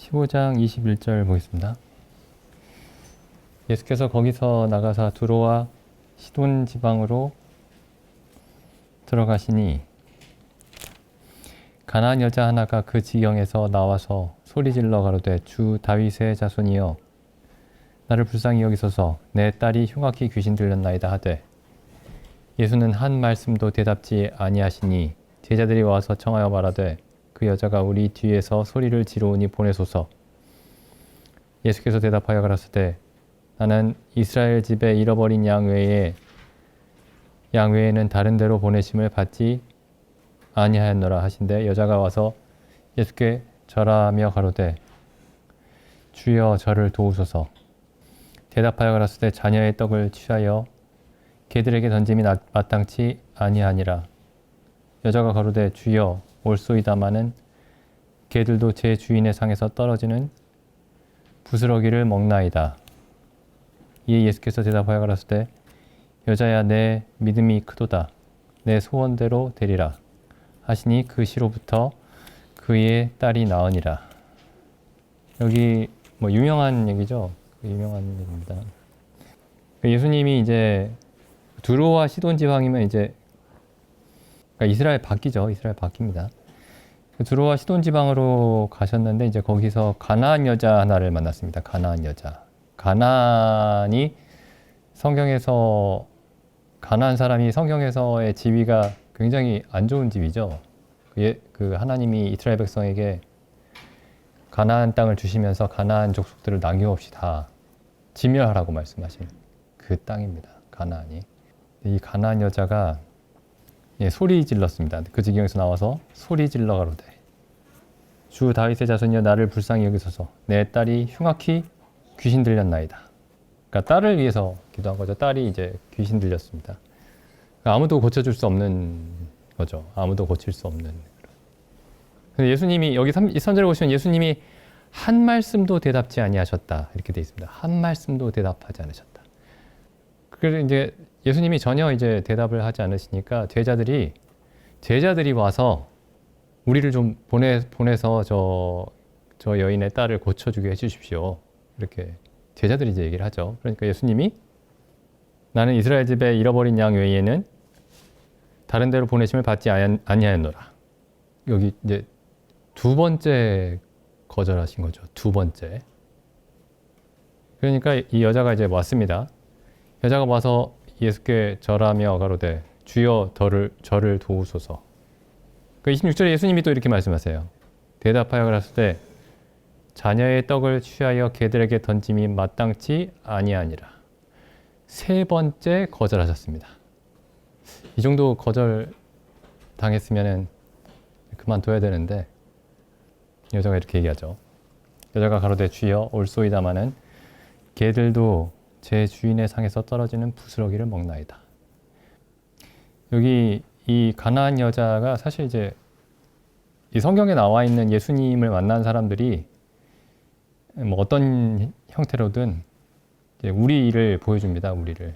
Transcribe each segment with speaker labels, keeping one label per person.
Speaker 1: 15장 21절 보겠습니다. 예수께서 거기서 나가사 두로와 시돈 지방으로 들어가시니 가나안 여자 하나가 그 지경에서 나와서 소리질러 가로되 주 다윗의 자손이여 나를 불쌍히 여기소서 내 딸이 흉악히 귀신 들렸나이다 하되 예수는 한 말씀도 대답지 아니하시니 제자들이 와서 청하여 말하되 그 여자가 우리 뒤에서 소리를 지르오니 보내소서. 예수께서 대답하여 가라사대 나는 이스라엘 집에 잃어버린 양 외에는 다른 데로 보내심을 받지 아니하였노라 하신대 여자가 와서 예수께 절하며 가로되 주여 저를 도우소서. 대답하여 가라사대 자녀의 떡을 취하여 개들에게 던짐이 마땅치 아니하니라. 여자가 가로되 주여 올소이다마는 개들도 제 주인의 상에서 떨어지는 부스러기를 먹나이다. 이에 예수께서 대답하여 가라사대 여자야 내 믿음이 크도다. 내 소원대로 되리라 하시니 그 시로부터 그의 딸이 나으니라. 여기 유명한 얘기죠. 유명한 얘기입니다. 예수님이 이제 두로와 시돈 지방이면 이제 이스라엘 바뀌죠. 이스라엘 바뀝니다. 두로와 시돈 지방으로 가셨는데 이제 거기서 가나안 여자 하나를 만났습니다. 가나안 여자. 가나안이 성경에서 가나안 사람이 성경에서의 지위가 굉장히 안 좋은 지위죠. 그 하나님이 이스라엘 백성에게 가나안 땅을 주시면서 가나안 족속들을 남김없이 다 진멸하라고 말씀하신 그 땅입니다. 가나안이. 이 가나안 여자가 소리 질렀습니다. 그 지경에서 나와서 소리 질러 가로되 주 다윗의 자손이여 나를 불쌍히 여기소서 내 딸이 흉악히 귀신 들렸나이다. 그러니까 딸을 위해서 기도한 거죠. 딸이 이제 귀신 들렸습니다. 그러니까 아무도 고쳐줄 수 없는 거죠. 아무도 고칠 수 없는. 근데 예수님이 여기 이 선절에 보시면 예수님이 한 말씀도 대답지 아니하셨다 이렇게 돼 있습니다. 한 말씀도 대답하지 않으셨다. 그래서 이제 예수님이 전혀 이제 대답을 하지 않으시니까 제자들이 와서 우리를 좀 보내서 저 여인의 딸을 고쳐주게 해주십시오. 이렇게 제자들이 이제 얘기를 하죠. 그러니까 예수님이 나는 이스라엘 집에 잃어버린 양 외에는 다른 데로 보내심을 받지 아니하였노라. 여기 이제 두 번째 거절하신 거죠. 두 번째. 그러니까 이 여자가 이제 왔습니다. 여자가 와서 예수께 절하며 가로되 주여 저를 도우소서. 그 26절에 예수님이 또 이렇게 말씀하세요. 대답하여 가라사대 자녀의 떡을 취하여 개들에게 던짐이 마땅치 아니하니라. 세 번째 거절하셨습니다. 이 정도 거절 당했으면 그만둬야 되는데 여자가 이렇게 얘기하죠. 여자가 가로되 주여 올소이다마는 개들도 제 주인의 상에서 떨어지는 부스러기를 먹나이다. 여기 이 가나안 여자가 사실 이제 이 성경에 나와 있는 예수님을 만난 사람들이 어떤 형태로든 이제 우리를 보여줍니다. 우리를.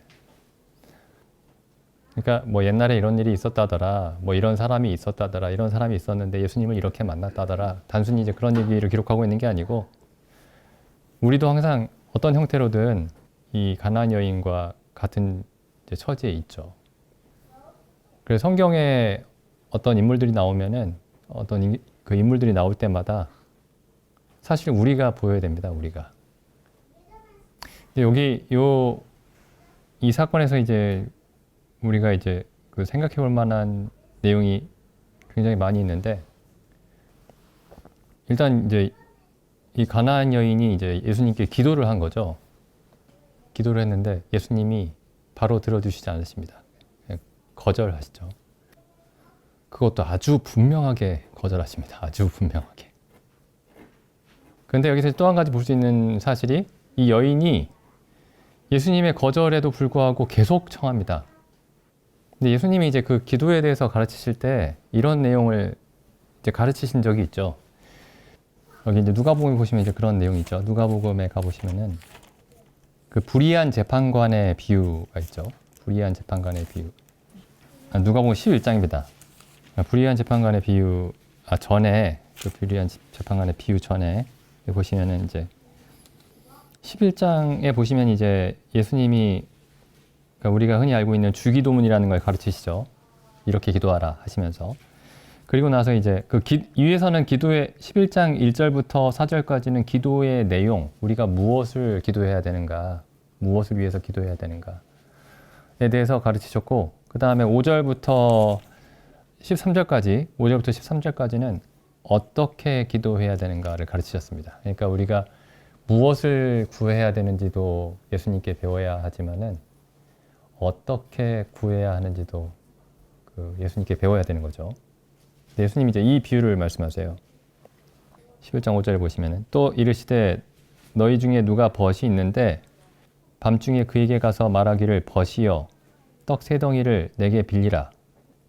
Speaker 1: 그러니까 옛날에 이런 일이 있었다더라, 이런 사람이 있었다더라, 이런 사람이 있었는데 예수님을 이렇게 만났다더라. 단순히 이제 그런 얘기를 기록하고 있는 게 아니고 우리도 항상 어떤 형태로든 이 가나안 여인과 같은 이제 처지에 있죠. 그래서 성경에 어떤 인물들이 나오면은 그 인물들이 나올 때마다 사실 우리가 보여야 됩니다. 우리가. 근데 여기 이 사건에서 이제 우리가 이제 그 생각해 볼 만한 내용이 굉장히 많이 있는데 일단 이제 이 가나안 여인이 이제 예수님께 기도를 한 거죠. 기도를 했는데 예수님이 바로 들어주시지 않으십니다. 거절하시죠. 그것도 아주 분명하게 거절하십니다. 아주 분명하게. 그런데 여기서 또 한 가지 볼 수 있는 사실이 이 여인이 예수님의 거절에도 불구하고 계속 청합니다. 근데 예수님이 이제 그 기도에 대해서 가르치실 때 이런 내용을 이제 가르치신 적이 있죠. 여기 이제 누가복음에 보시면 이제 그런 내용이 있죠. 누가복음에 가보시면은 그 불의한 재판관의 비유가 있죠. 불의한 재판관의 비유. 누가복음 11장입니다. 불의한 재판관의 비유 전에 그 불의한 재판관의 비유 전에 보시면은 이제 11장에 보시면 이제 예수님이 그러니까 우리가 흔히 알고 있는 주기도문이라는 걸 가르치시죠. 이렇게 기도하라 하시면서. 그리고 나서 이제 위에서는 기도의 11장 1절부터 4절까지는 기도의 내용, 우리가 무엇을 기도해야 되는가, 무엇을 위해서 기도해야 되는가에 대해서 가르치셨고, 그 다음에 5절부터 13절까지는 어떻게 기도해야 되는가를 가르치셨습니다. 그러니까 우리가 무엇을 구해야 되는지도 예수님께 배워야 하지만은 어떻게 구해야 하는지도 예수님께 배워야 되는 거죠. 예수님이 이제 이 비유를 말씀하세요. 11장 5절에 보시면은 또 이르시되 너희 중에 누가 벗이 있는데 밤중에 그에게 가서 말하기를 벗이여 떡 세 덩이를 내게 빌리라.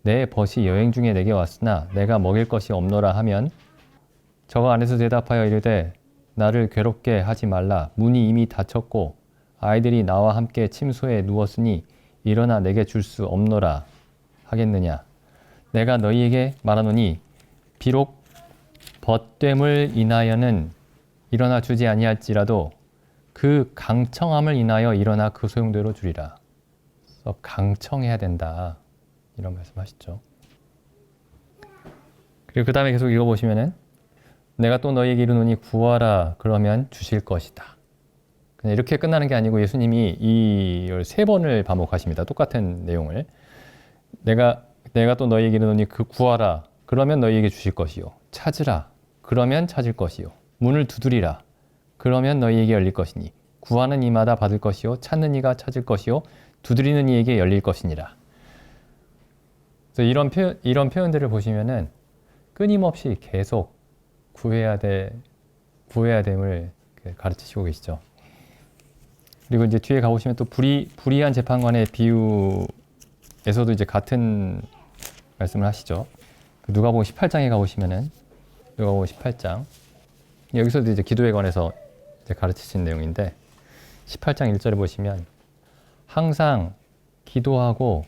Speaker 1: 내 벗이 여행 중에 내게 왔으나 내가 먹일 것이 없노라 하면 저가 안에서 대답하여 이르되 나를 괴롭게 하지 말라. 문이 이미 닫혔고 아이들이 나와 함께 침소에 누웠으니 일어나 내게 줄 수 없노라 하겠느냐. 내가 너희에게 말하노니 비록 벗됨을 인하여는 일어나 주지 아니할지라도 그 강청함을 인하여 일어나 그 소용대로 주리라. 그래서 강청해야 된다. 이런 말씀하시죠. 그리고 그 다음에 계속 읽어보시면은 내가 또 너희에게 이르노니 구하라 그러면 주실 것이다. 그냥 이렇게 끝나는 게 아니고 예수님이 이걸 3번을 반복하십니다. 똑같은 내용을. 내가 또 너희에게 이르노니 구하라 그러면 너희에게 주실 것이요. 찾으라 그러면 찾을 것이요. 문을 두드리라 그러면 너희에게 열릴 것이니 구하는 이마다 받을 것이요. 찾는 이가 찾을 것이요. 두드리는 이에게 열릴 것이니라. 그래서 이런 표현들을 보시면은 끊임없이 계속 구해야 됨을 가르치시고 계시죠. 그리고 이제 뒤에 가보시면 또 불의한 재판관의 비유에서도 이제 같은 말씀을 하시죠. 누가복음 18장에 가보시면은 누가복음 18장 여기서도 이제 기도에 관해서 이제 가르치신 내용인데 18장 1절에 보시면 항상 기도하고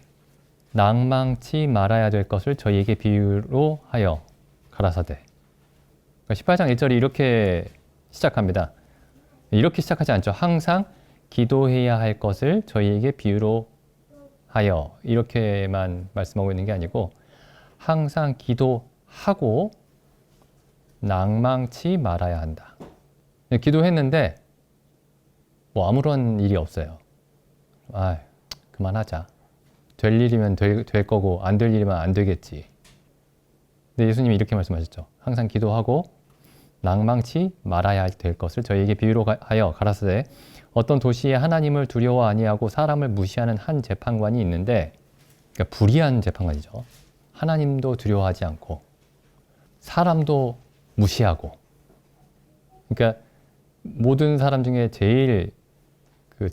Speaker 1: 낭망치 말아야 될 것을 저희에게 비유로 하여 가라사대. 그러니까 18장 1절이 이렇게 시작합니다. 이렇게 시작하지 않죠. 항상 기도해야 할 것을 저희에게 비유로 하여 이렇게만 말씀하고 있는 게 아니고 항상 기도하고 낭망치 말아야 한다. 기도했는데 뭐 아무런 일이 없어요. 그만하자. 될 일이면 될 거고 안 될 일이면 안 되겠지. 근데 예수님이 이렇게 말씀하셨죠. 항상 기도하고 낭망치 말아야 될 것을 저희에게 비유로 하여 가라사대. 어떤 도시에 하나님을 두려워 아니하고 사람을 무시하는 한 재판관이 있는데, 그러니까 불의한 재판관이죠. 하나님도 두려워하지 않고 사람도 무시하고, 그러니까 모든 사람 중에 제일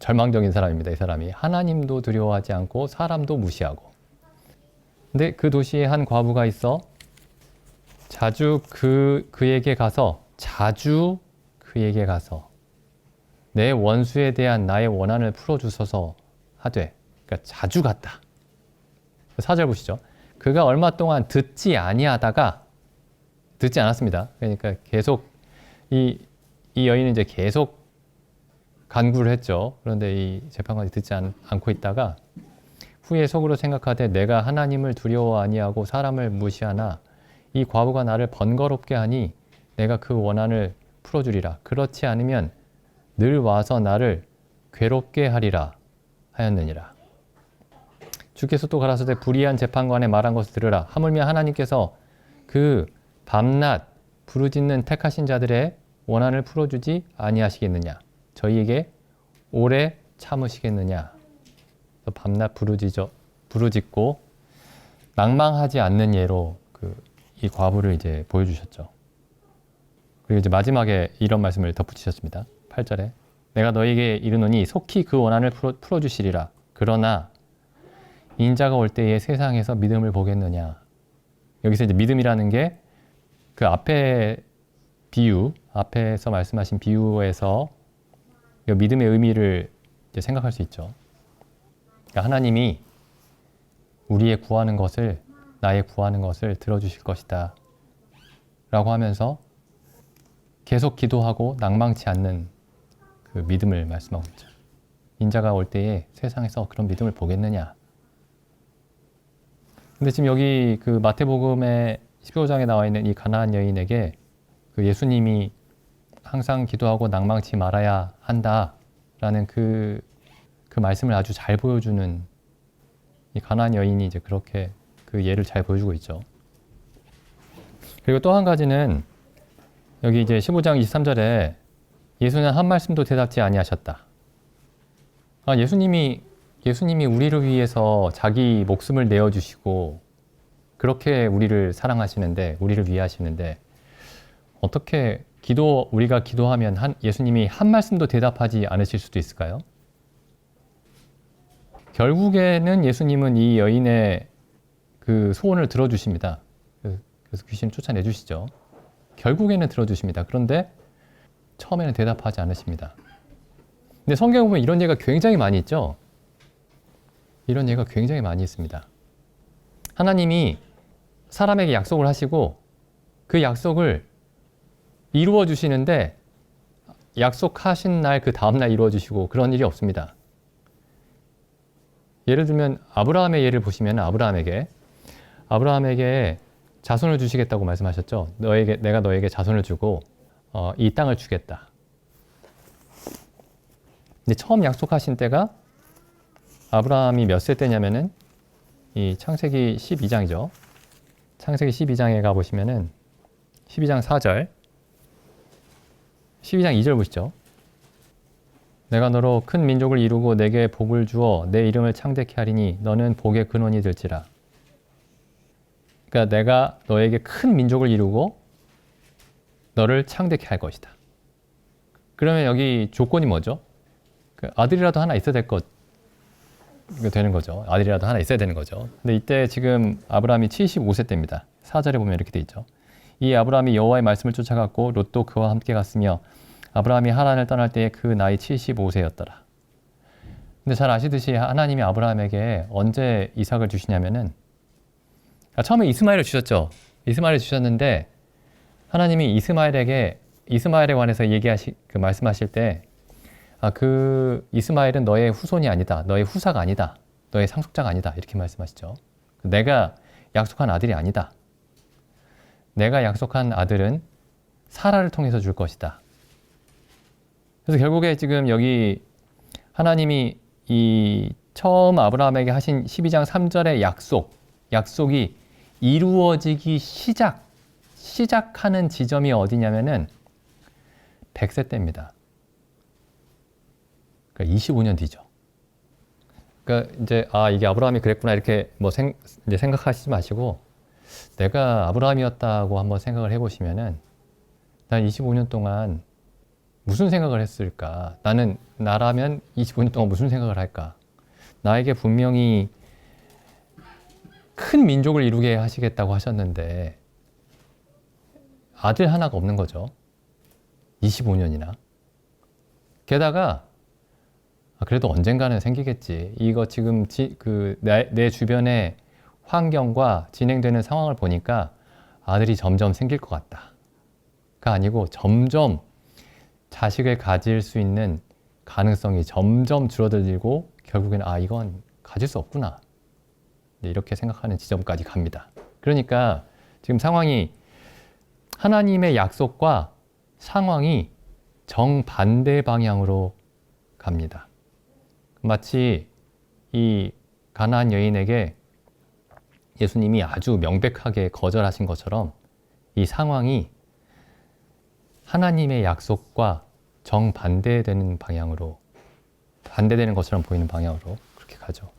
Speaker 1: 절망적인 사람입니다. 이 사람이 하나님도 두려워하지 않고 사람도 무시하고. 근데 그 도시에 한 과부가 있어 자주 그에게 가서 내 원수에 대한 나의 원한을 풀어주소서 하되, 그러니까 자주 갔다. 4절 보시죠. 그가 얼마 동안 듣지 않았습니다. 그러니까 계속 이 여인은 이제 계속 간구를 했죠. 그런데 이 재판관이 듣지 않고 있다가 후에 속으로 생각하되 내가 하나님을 두려워 아니하고 사람을 무시하나 이 과부가 나를 번거롭게 하니 내가 그 원한을 풀어주리라. 그렇지 않으면 늘 와서 나를 괴롭게 하리라 하였느니라. 주께서 또 가라사대 불의한 재판관의 말한 것을 들으라. 하물며 하나님께서 그 밤낮 부르짖는 택하신 자들의 원한을 풀어주지 아니하시겠느냐. 저희에게 오래 참으시겠느냐. 밤낮 부르짖고 낭망하지 않는 예로 이 과부를 이제 보여주셨죠. 그리고 이제 마지막에 이런 말씀을 덧붙이셨습니다. 8절에 내가 너에게 이르노니 속히 그 원한을 풀어주시리라. 그러나 인자가 올 때에 세상에서 믿음을 보겠느냐. 여기서 이제 믿음이라는 게 그 앞에서 말씀하신 비유에서 믿음의 의미를 이제 생각할 수 있죠. 그러니까 하나님이 나의 구하는 것을 들어주실 것이다 라고 하면서 계속 기도하고 낭망치 않는 그 믿음을 말씀하고 있죠. 인자가 올 때에 세상에서 그런 믿음을 보겠느냐. 근데 지금 여기 그 마태복음의 15장에 나와 있는 이 가나안 여인에게 그 예수님이 항상 기도하고 낭망치 말아야 한다라는 그 말씀을 아주 잘 보여주는 이 가나안 여인이 이제 그렇게 그 예를 잘 보여주고 있죠. 그리고 또 한 가지는 여기 이제 15장 23절에 예수는 한 말씀도 대답지 아니하셨다. 예수님이 우리를 위해서 자기 목숨을 내어주시고 그렇게 우리를 사랑하시는데, 우리를 위하시는데 어떻게 우리가 기도하면 예수님이 한 말씀도 대답하지 않으실 수도 있을까요? 결국에는 예수님은 이 여인의 그 소원을 들어주십니다. 그래서 귀신을 쫓아내 주시죠. 결국에는 들어주십니다. 그런데 처음에는 대답하지 않으십니다. 근데 성경에 보면 이런 예가 굉장히 많이 있죠. 이런 예가 굉장히 많이 있습니다. 하나님이 사람에게 약속을 하시고 그 약속을 이루어 주시는데 약속하신 날 그 다음날 이루어 주시고 그런 일이 없습니다. 예를 들면 아브라함의 예를 보시면 아브라함에게 자손을 주시겠다고 말씀하셨죠. 내가 너에게 자손을 주고 이 땅을 주겠다. 근데 처음 약속하신 때가 아브라함이 몇 세 때냐면은 이 창세기 12장이죠. 창세기 12장에 가보시면은 12장 4절 12장 2절 보시죠. 내가 너로 큰 민족을 이루고 내게 복을 주어 내 이름을 창대케 하리니 너는 복의 근원이 될지라. 그러니까 내가 너에게 큰 민족을 이루고 너를 창대케 할 것이다. 그러면 여기 조건이 뭐죠? 아들이라도 하나 있어야 되는 거죠. 아들이라도 하나 있어야 되는 거죠. 근데 이때 지금 아브라함이 75세 때입니다. 4절에 보면 이렇게 돼 있죠. 이 아브라함이 여호와의 말씀을 쫓아갔고 롯도 그와 함께 갔으며 아브라함이 하란을 떠날 때에 그 나이 75세였더라. 근데 잘 아시듯이 하나님이 아브라함에게 언제 이삭을 주시냐면은 처음에 이스마엘을 주셨죠. 이스마엘을 주셨는데 하나님이 이스마엘에 관해서 말씀하실 때 그 이스마엘은 너의 후손이 아니다. 너의 후사가 아니다. 너의 상속자가 아니다. 이렇게 말씀하시죠. 내가 약속한 아들이 아니다. 내가 약속한 아들은 사라를 통해서 줄 것이다. 그래서 결국에 지금 여기 하나님이 이 처음 아브라함에게 하신 12장 3절의 약속이 이루어지기 시작하는 지점이 어디냐면은 100세 때입니다. 그러니까 25년 뒤죠. 그러니까 이제 이게 아브라함이 그랬구나 이렇게 이제 생각하시지 마시고 내가 아브라함이었다고 한번 생각을 해보시면은 난 25년 동안 무슨 생각을 했을까? 나라면 25년 동안 무슨 생각을 할까? 나에게 분명히 큰 민족을 이루게 하시겠다고 하셨는데 아들 하나가 없는 거죠. 25년이나. 게다가 그래도 언젠가는 생기겠지. 이거 지금 내 주변의 환경과 진행되는 상황을 보니까 아들이 점점 생길 것 같다.가 아니고 점점 자식을 가질 수 있는 가능성이 점점 줄어들고 결국에는 이건 가질 수 없구나. 이렇게 생각하는 지점까지 갑니다. 그러니까 지금 상황이 하나님의 약속과 상황이 정반대 방향으로 갑니다. 마치 이 가나안 여인에게 예수님이 아주 명백하게 거절하신 것처럼 이 상황이 하나님의 약속과 정반대되는 방향으로, 반대되는 것처럼 보이는 방향으로 그렇게 가죠.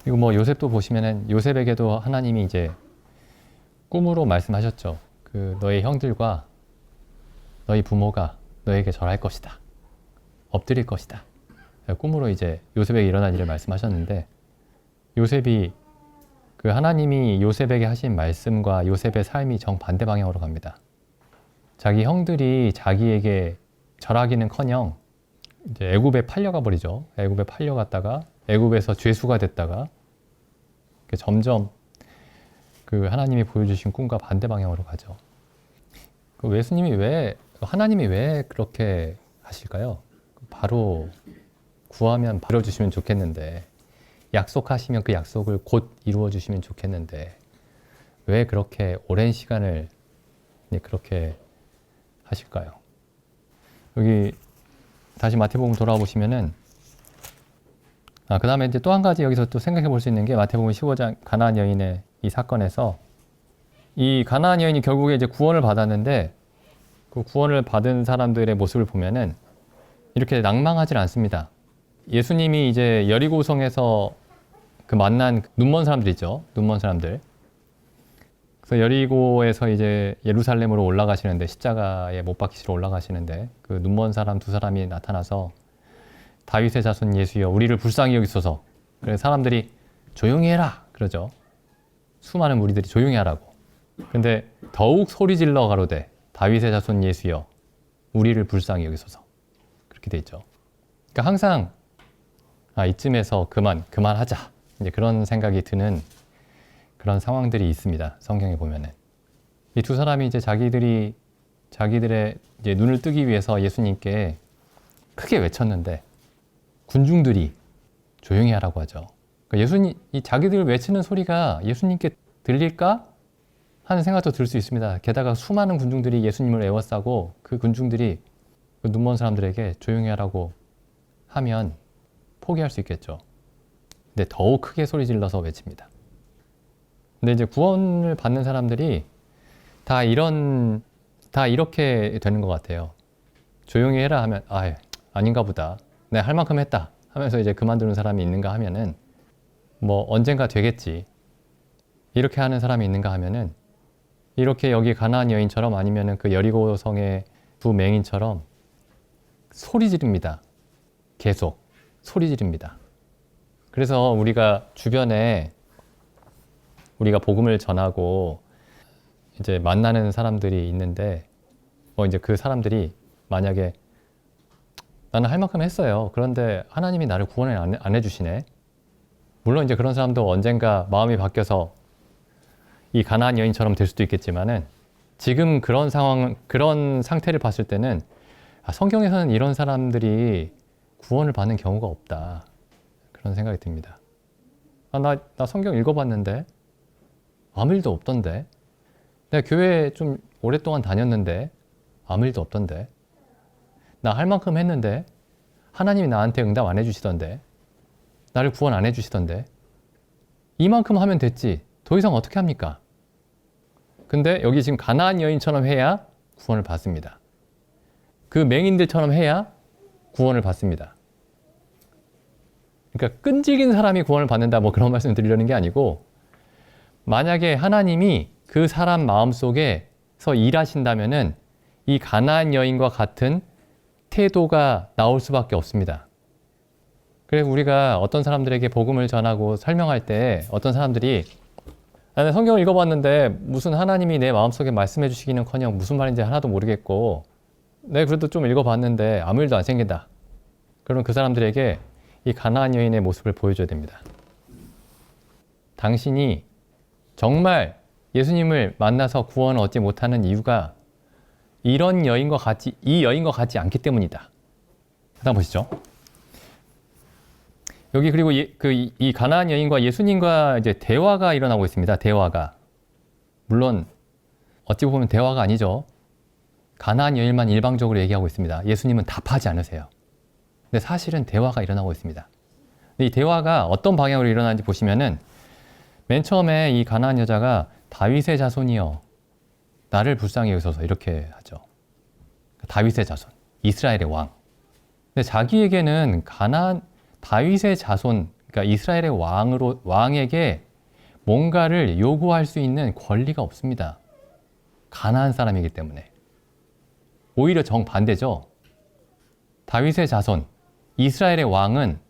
Speaker 1: 그리고 요셉도 보시면은 요셉에게도 하나님이 이제 꿈으로 말씀하셨죠. 너의 형들과 너희 부모가 너에게 절할 것이다. 엎드릴 것이다. 꿈으로 이제 요셉에게 일어난 일을 말씀하셨는데 요셉이 하나님이 요셉에게 하신 말씀과 요셉의 삶이 정반대 방향으로 갑니다. 자기 형들이 자기에게 절하기는커녕 이제 애굽에 팔려가 버리죠. 애굽에 팔려갔다가 애굽에서 죄수가 됐다가 점점 그 하나님이 보여주신 꿈과 반대 방향으로 가죠. 그 하나님이 왜 그렇게 하실까요? 바로 구하면 바로 주시면 좋겠는데, 약속하시면 그 약속을 곧 이루어 주시면 좋겠는데, 왜 그렇게 오랜 시간을 그렇게 하실까요? 여기 다시 마태복음 돌아와 보시면은, 그 다음에 이제 또 한 가지 여기서 또 생각해 볼 수 있는 게, 마태복음 15장 가나안 여인의 이 사건에서, 이 가나안 여인이 결국에 이제 구원을 받았는데, 그 구원을 받은 사람들의 모습을 보면은 이렇게 낭망하지 않습니다. 예수님이 이제 여리고성에서 그 만난 눈먼 사람들이죠. 눈먼 사람들. 그래서 여리고에서 이제 예루살렘으로 올라가시는데, 십자가에 못 박히시러 올라가시는데, 그 눈먼 사람 두 사람이 나타나서 다윗의 자손 예수여 우리를 불쌍히 여기소서. 그래서 사람들이 조용히 해라 그러죠. 수많은 무리들이 조용히 하라고. 근데 더욱 소리질러 가로되 다윗의 자손 예수여 우리를 불쌍히 여기소서. 그렇게 돼 있죠. 그러니까 항상 이쯤에서 그만하자, 이제 그런 생각이 드는 그런 상황들이 있습니다. 성경에 보면은 이 두 사람이 이제 자기들의 이제 눈을 뜨기 위해서 예수님께 크게 외쳤는데 군중들이 조용히 하라고 하죠. 그러니까 이 자기들 외치는 소리가 예수님께 들릴까 하는 생각도 들 수 있습니다. 게다가 수많은 군중들이 예수님을 애워싸고 그 군중들이 그 눈먼 사람들에게 조용히 하라고 하면 포기할 수 있겠죠. 근데 더욱 크게 소리 질러서 외칩니다. 근데 이제 구원을 받는 사람들이 다 이렇게 되는 것 같아요. 조용히 해라 하면 아닌가 보다. 내가 할 만큼 했다 하면서 이제 그만두는 사람이 있는가 하면은, 뭐 언젠가 되겠지 이렇게 하는 사람이 있는가 하면은, 이렇게 여기 가나안 여인처럼 아니면은 그 여리고 성의 두 맹인처럼 소리 지릅니다. 계속 소리 지릅니다. 그래서 우리가 주변에 우리가 복음을 전하고 이제 만나는 사람들이 있는데, 이제 그 사람들이 만약에 나는 할 만큼 했어요. 그런데 하나님이 나를 구원을 안 해주시네. 물론 이제 그런 사람도 언젠가 마음이 바뀌어서 이 가나안 여인처럼 될 수도 있겠지만은, 지금 그런 상태를 봤을 때는 성경에서는 이런 사람들이 구원을 받는 경우가 없다. 그런 생각이 듭니다. 나 성경 읽어봤는데 아무 일도 없던데. 내가 교회 좀 오랫동안 다녔는데 아무 일도 없던데. 나 할 만큼 했는데 하나님이 나한테 응답 안 해주시던데. 나를 구원 안 해주시던데. 이만큼 하면 됐지. 더 이상 어떻게 합니까? 근데 여기 지금 가나안 여인처럼 해야 구원을 받습니다. 그 맹인들처럼 해야 구원을 받습니다. 그러니까 끈질긴 사람이 구원을 받는다, 뭐 그런 말씀 드리려는 게 아니고, 만약에 하나님이 그 사람 마음속에서 일하신다면은 이 가나안 여인과 같은 태도가 나올 수밖에 없습니다. 그래서 우리가 어떤 사람들에게 복음을 전하고 설명할 때 어떤 사람들이 나는 성경을 읽어봤는데 무슨 하나님이 내 마음속에 말씀해 주시기는커녕 무슨 말인지 하나도 모르겠고, 내가 그래도 좀 읽어봤는데 아무 일도 안 생긴다. 그럼 그 사람들에게 이 가나안 여인의 모습을 보여줘야 됩니다. 당신이 정말 예수님을 만나서 구원을 얻지 못하는 이유가 이 여인과 같지 않기 때문이다. 다음 보시죠. 여기 그리고 이 가나안 여인과 예수님과 이제 대화가 일어나고 있습니다. 대화가. 물론 어찌 보면 대화가 아니죠. 가나안 여인만 일방적으로 얘기하고 있습니다. 예수님은 답하지 않으세요. 근데 사실은 대화가 일어나고 있습니다. 근데 이 대화가 어떤 방향으로 일어나는지 보시면은, 맨 처음에 이 가나안 여자가 다윗의 자손이여 나를 불쌍히 여기소서 이렇게 하죠. 다윗의 자손, 이스라엘의 왕. 근데 자기에게는 다윗의 자손, 그러니까 이스라엘의 왕에게 뭔가를 요구할 수 있는 권리가 없습니다. 가나안 사람이기 때문에. 오히려 정반대죠. 다윗의 자손, 이스라엘의 왕은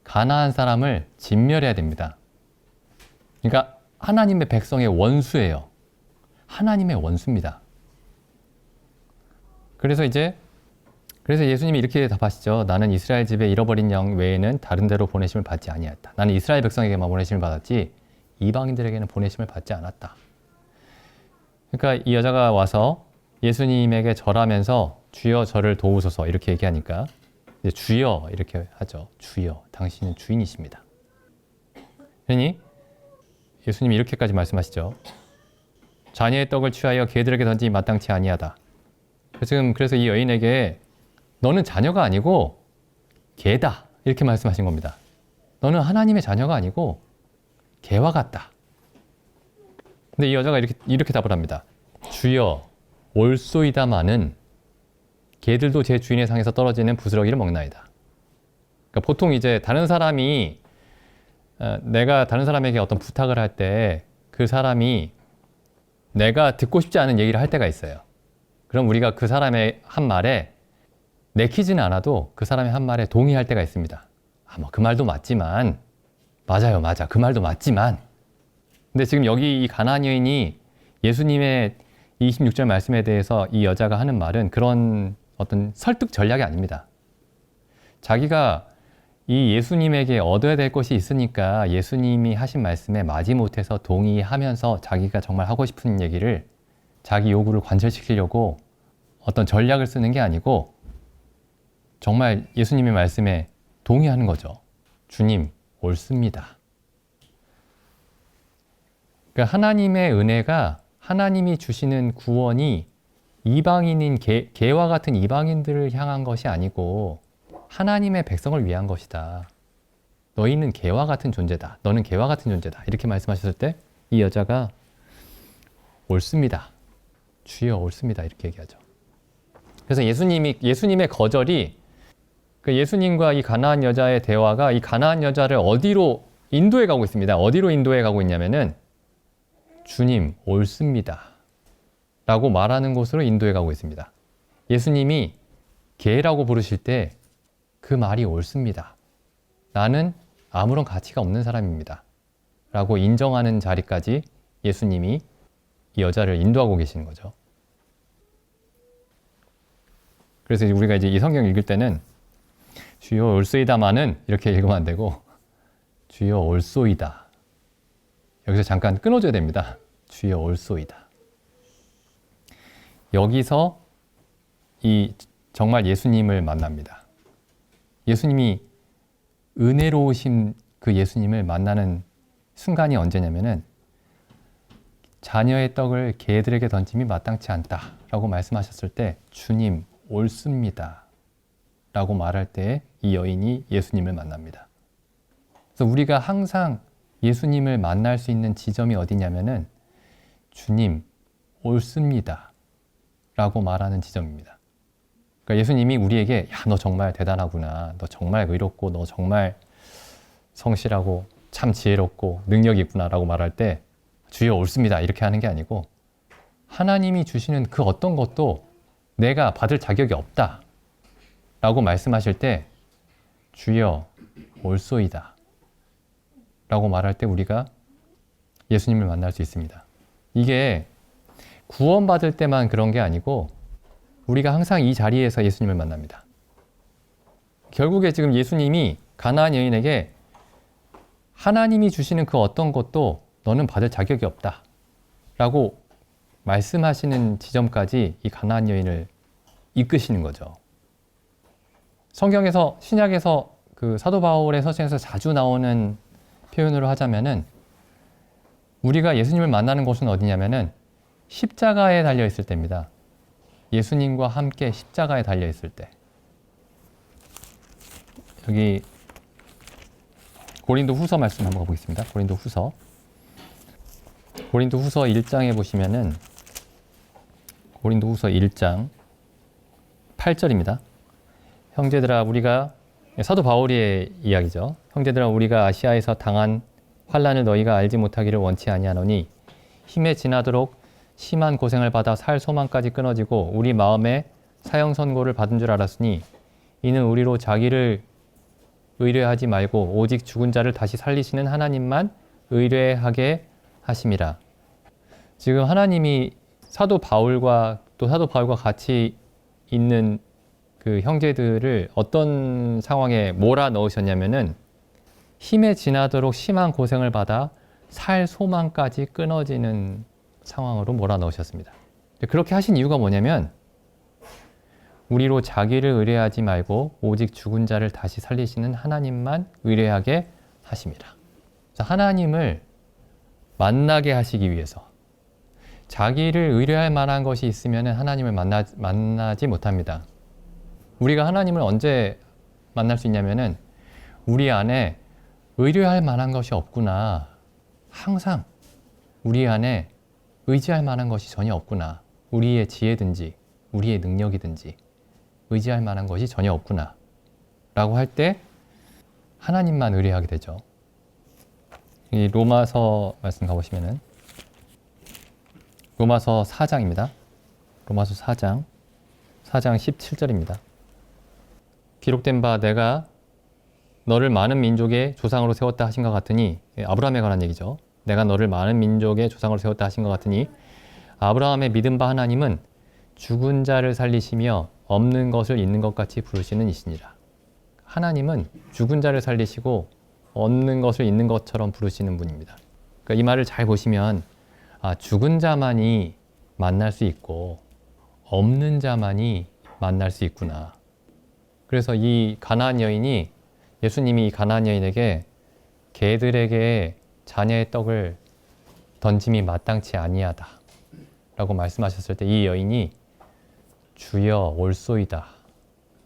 Speaker 1: 가나안 사람을 진멸해야 됩니다. 그러니까 하나님의 백성의 원수예요. 하나님의 원수입니다. 그래서 예수님이 이렇게 답하시죠. 나는 이스라엘 집에 잃어버린 양 외에는 다른 데로 보내심을 받지 아니하였다. 나는 이스라엘 백성에게만 보내심을 받았지 이방인들에게는 보내심을 받지 않았다. 그러니까 이 여자가 와서 예수님에게 절하면서 주여 저를 도우소서 이렇게 얘기하니까 이제 주여 이렇게 하죠. 주여, 당신은 주인이십니다. 그러니 예수님이 이렇게까지 말씀하시죠. 자녀의 떡을 취하여 개들에게 던지기 마땅치 아니하다. 그래서 이 여인에게 너는 자녀가 아니고 개다 이렇게 말씀하신 겁니다. 너는 하나님의 자녀가 아니고 개와 같다. 근데 이 여자가 이렇게 답을 합니다. 주여 올소이다마는 개들도 제 주인의 상에서 떨어지는 부스러기를 먹나이다. 그러니까 보통 이제 다른 사람이 내가 다른 사람에게 어떤 부탁을 할 때 그 사람이 내가 듣고 싶지 않은 얘기를 할 때가 있어요. 그럼 우리가 그 사람의 한 말에 내키지는 않아도 그 사람의 한 말에 동의할 때가 있습니다. 뭐 그 말도 맞지만 맞아요, 맞아. 그 말도 맞지만 근데 지금 여기 이 가나안 여인이 예수님의 26절 말씀에 대해서 이 여자가 하는 말은 그런 어떤 설득 전략이 아닙니다. 자기가 이 예수님에게 얻어야 될 것이 있으니까 예수님이 하신 말씀에 마지못해서 동의하면서 자기가 정말 하고 싶은 얘기를 자기 요구를 관철시키려고 어떤 전략을 쓰는 게 아니고 정말 예수님의 말씀에 동의하는 거죠. 주님, 옳습니다. 그러니까 하나님의 은혜가 하나님이 주시는 구원이 이방인인 개와 같은 이방인들을 향한 것이 아니고 하나님의 백성을 위한 것이다. 너희는 개와 같은 존재다. 너는 개와 같은 존재다. 이렇게 말씀하셨을 때 이 여자가 옳습니다. 주여 옳습니다. 이렇게 얘기하죠. 그래서 예수님의 거절이 그 예수님과 이 가나안 여자의 대화가 이 가나안 여자를 어디로 인도해 가고 있습니다. 어디로 인도해 가고 있냐면은 주님 옳습니다. 라고 말하는 곳으로 인도해 가고 있습니다. 예수님이 개라고 부르실 때 그 말이 옳습니다. 나는 아무런 가치가 없는 사람입니다. 라고 인정하는 자리까지 예수님이 이 여자를 인도하고 계시는 거죠. 그래서 우리가 이제 이 성경 읽을 때는 주여 옳소이다마는 이렇게 읽으면 안 되고 주여 옳소이다. 여기서 잠깐 끊어줘야 됩니다. 주여 옳소이다. 여기서 정말 예수님을 만납니다. 예수님이 은혜로우신 그 예수님을 만나는 순간이 언제냐면은 자녀의 떡을 개들에게 던짐이 마땅치 않다 라고 말씀하셨을 때 주님 옳습니다 라고 말할 때 이 여인이 예수님을 만납니다. 그래서 우리가 항상 예수님을 만날 수 있는 지점이 어디냐면은 주님 옳습니다 라고 말하는 지점입니다. 그러니까 예수님이 우리에게 야, 너 정말 대단하구나. 너 정말 의롭고 너 정말 성실하고 참 지혜롭고 능력이 있구나 라고 말할 때 주여 옳습니다 이렇게 하는 게 아니고 하나님이 주시는 그 어떤 것도 내가 받을 자격이 없다 라고 말씀하실 때 주여 옳소이다 라고 말할 때 우리가 예수님을 만날 수 있습니다. 이게 구원받을 때만 그런 게 아니고 우리가 항상 이 자리에서 예수님을 만납니다. 결국에 지금 예수님이 가나안 여인에게 하나님이 주시는 그 어떤 것도 너는 받을 자격이 없다 라고 말씀하시는 지점까지 이 가나안 여인을 이끄시는 거죠. 성경에서 신약에서 그 사도 바울의 서신에서 자주 나오는 표현으로 하자면은 우리가 예수님을 만나는 곳은 어디냐면은 십자가에 달려 있을 때입니다. 예수님과 함께 십자가에 달려 있을 때. 여기 고린도 후서 말씀 한번 보겠습니다. 고린도 후서 1장에 보시면은 고린도 후서 1장 8절입니다. 형제들아 우리가 사도 바울의 이야기죠. 형제들아 우리가 아시아에서 당한 환난을 너희가 알지 못하기를 원치 아니하노니 힘에 지나도록 심한 고생을 받아 살 소망까지 끊어지고 우리 마음에 사형 선고를 받은 줄 알았으니 이는 우리로 자기를 의뢰하지 말고 오직 죽은 자를 다시 살리시는 하나님만 의뢰하게 하심이라. 지금 하나님이 사도 바울과 같이 있는 그 형제들을 어떤 상황에 몰아 넣으셨냐면은 힘에 지나도록 심한 고생을 받아 살 소망까지 끊어지는 상황으로 몰아넣으셨습니다. 그렇게 하신 이유가 뭐냐면 우리로 자기를 의뢰하지 말고 오직 죽은 자를 다시 살리시는 하나님만 의뢰하게 하십니다. 하나님을 만나게 하시기 위해서 자기를 의뢰할 만한 것이 있으면 하나님을 만나지 못합니다. 우리가 하나님을 언제 만날 수 있냐면은 우리 안에 의뢰할 만한 것이 없구나. 항상 우리 안에 의지할 만한 것이 전혀 없구나. 우리의 지혜든지 우리의 능력이든지 의지할 만한 것이 전혀 없구나. 라고 할 때 하나님만 의뢰하게 되죠. 이 로마서 말씀 가보시면은 로마서 4장입니다. 로마서 4장 17절입니다. 기록된 바 내가 너를 많은 민족의 조상으로 세웠다 하신 것 같으니, 아브라함에 관한 얘기죠. 내가 너를 많은 민족의 조상으로 세웠다 하신 것 같으니 아브라함의 믿은 바 하나님은 죽은 자를 살리시며 없는 것을 있는 것 같이 부르시는 이시니라. 하나님은 죽은 자를 살리시고 없는 것을 있는 것처럼 부르시는 분입니다. 그러니까 이 말을 잘 보시면 죽은 자만이 만날 수 있고 없는 자만이 만날 수 있구나. 그래서 이 가나안 여인이 예수님이 이 가나안 여인에게 개들에게 자녀의 떡을 던짐이 마땅치 아니하다 라고 말씀하셨을 때 이 여인이 주여 올소이다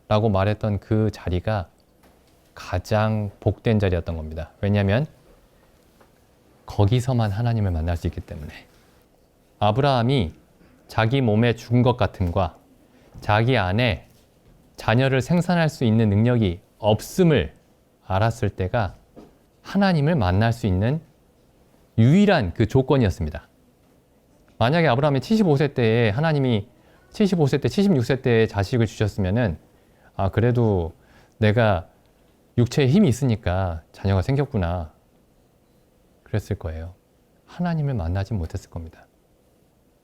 Speaker 1: 라고 말했던 그 자리가 가장 복된 자리였던 겁니다. 왜냐하면 거기서만 하나님을 만날 수 있기 때문에. 아브라함이 자기 몸에 죽은 것 같음과 자기 안에 자녀를 생산할 수 있는 능력이 없음을 알았을 때가 하나님을 만날 수 있는 유일한 그 조건이었습니다. 만약에 아브라함이 75세 때에 하나님이 75세 때, 76세 때에 자식을 주셨으면은 그래도 내가 육체에 힘이 있으니까 자녀가 생겼구나. 그랬을 거예요. 하나님을 만나지 못했을 겁니다.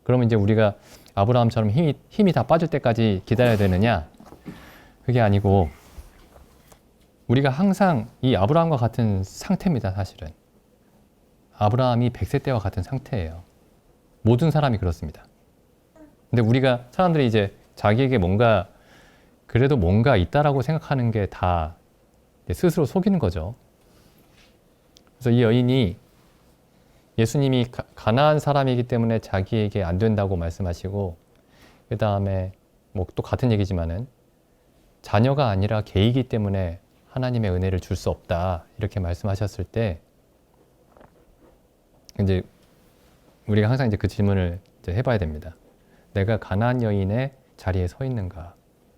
Speaker 1: 그러면 이제 우리가 아브라함처럼 힘이 다 빠질 때까지 기다려야 되느냐? 그게 아니고 우리가 항상 이 아브라함과 같은 상태입니다, 사실은. 아브라함이 100세 때와 같은 상태예요. 모든 사람이 그렇습니다. 근데 우리가 사람들이 이제 자기에게 그래도 뭔가 있다라고 생각하는 게 다 스스로 속이는 거죠. 그래서 이 여인이 예수님이 가나안 사람이기 때문에 자기에게 안 된다고 말씀하시고, 그 다음에 뭐 또 같은 얘기지만은 자녀가 아니라 개이기 때문에 하나님의 은혜를 줄 수 없다 이렇게 말씀하셨을 때 이제 우리가 항상 이제 그 질문을 이제 해봐야 됩니다. 내가 가나안 여인의 자리에 서 있는가?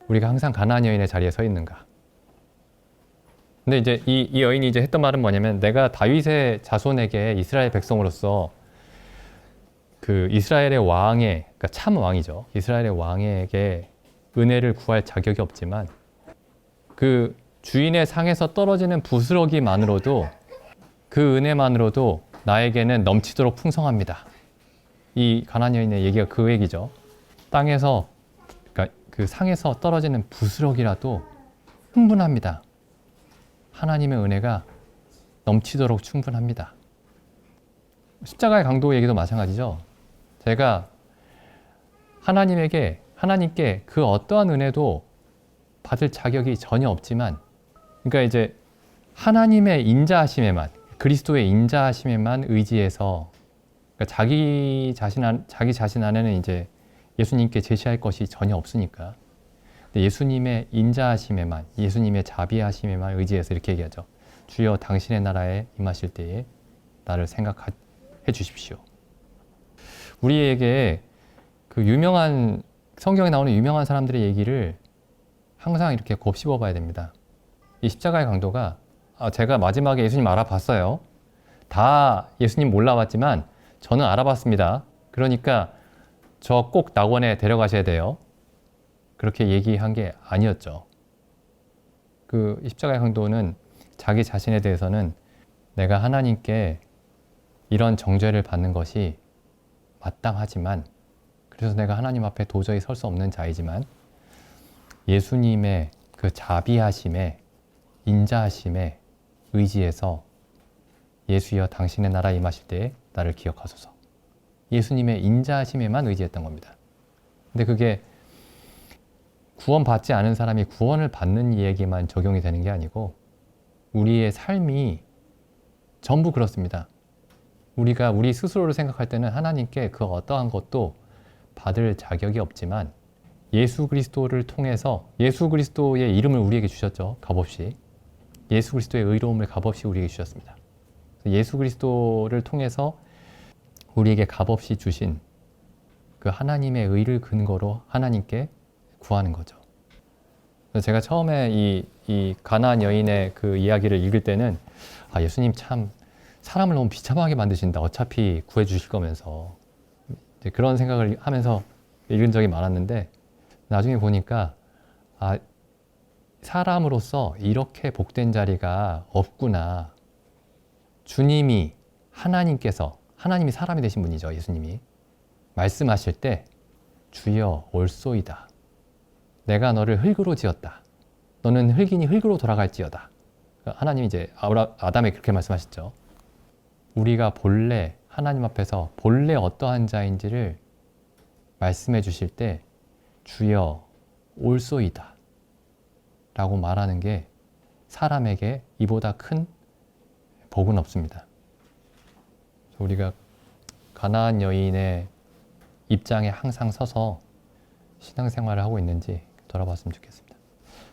Speaker 1: 우리가 항상 가나안 여인의 자리에 서 있는가? 근데 이제 이 여인이 이제 했던 말은 뭐냐면 내가 다윗의 자손에게 이스라엘 백성으로서 그 이스라엘의 왕의, 그러니까 참 왕이죠. 이스라엘의 왕에게 은혜를 구할 자격이 없지만 그 주인의 상에서 떨어지는 부스러기만으로도 그 은혜만으로도 나에게는 넘치도록 풍성합니다. 이 가나안 여인의 얘기가 그 얘기죠. 땅에서, 그러니까 그 상에서 떨어지는 부스러기라도 충분합니다. 하나님의 은혜가 넘치도록 충분합니다. 십자가의 강도 얘기도 마찬가지죠. 제가 하나님께 그 어떠한 은혜도 받을 자격이 전혀 없지만, 그러니까 이제 하나님의 인자하심에만, 그리스도의 인자하심에만 의지해서, 그러니까 자기 자신 안에는 이제 예수님께 제시할 것이 전혀 없으니까 예수님의 인자하심에만, 예수님의 자비하심에만 의지해서 이렇게 얘기하죠. 주여 당신의 나라에 임하실 때에 나를 생각해 주십시오. 우리에게 그 유명한 성경에 나오는 유명한 사람들의 얘기를 항상 이렇게 곱씹어 봐야 됩니다. 이 십자가의 강도가 제가 마지막에 예수님 알아봤어요. 다 예수님 몰라봤지만 저는 알아봤습니다. 그러니까 저 꼭 낙원에 데려가셔야 돼요. 그렇게 얘기한 게 아니었죠. 그 십자가의 강도는 자기 자신에 대해서는 내가 하나님께 이런 정죄를 받는 것이 마땅하지만, 그래서 내가 하나님 앞에 도저히 설 수 없는 자이지만 예수님의 그 자비하심에, 인자하심에 의지해서 예수여 당신의 나라 임하실 때에 나를 기억하소서. 예수님의 인자하심에만 의지했던 겁니다. 근데 그게 구원받지 않은 사람이 구원을 받는 이야기만 적용이 되는 게 아니고 우리의 삶이 전부 그렇습니다. 우리가 우리 스스로를 생각할 때는 하나님께 그 어떠한 것도 받을 자격이 없지만 예수 그리스도를 통해서 예수 그리스도의 이름을 우리에게 주셨죠. 값없이. 예수 그리스도의 의로움을 값없이 우리에게 주셨습니다. 예수 그리스도를 통해서 우리에게 값없이 주신 그 하나님의 의를 근거로 하나님께 구하는 거죠. 제가 처음에 이 가나안 여인의 그 이야기를 읽을 때는 예수님 참 사람을 너무 비참하게 만드신다. 어차피 구해주실 거면서 이제 그런 생각을 하면서 읽은 적이 많았는데 나중에 보니까 사람으로서 이렇게 복된 자리가 없구나. 주님이 하나님이 사람이 되신 분이죠. 예수님이 말씀하실 때 주여 올소이다. 내가 너를 흙으로 지었다. 너는 흙이니 흙으로 돌아갈지어다. 하나님이 이제 아담에게 그렇게 말씀하셨죠. 우리가 본래 하나님 앞에서 본래 어떠한 자인지를 말씀해 주실 때 주여 올소이다 라고 말하는 게 사람에게 이보다 큰 복은 없습니다. 우리가 가나안 여인의 입장에 항상 서서 신앙생활을 하고 있는지 돌아봤으면 좋겠습니다.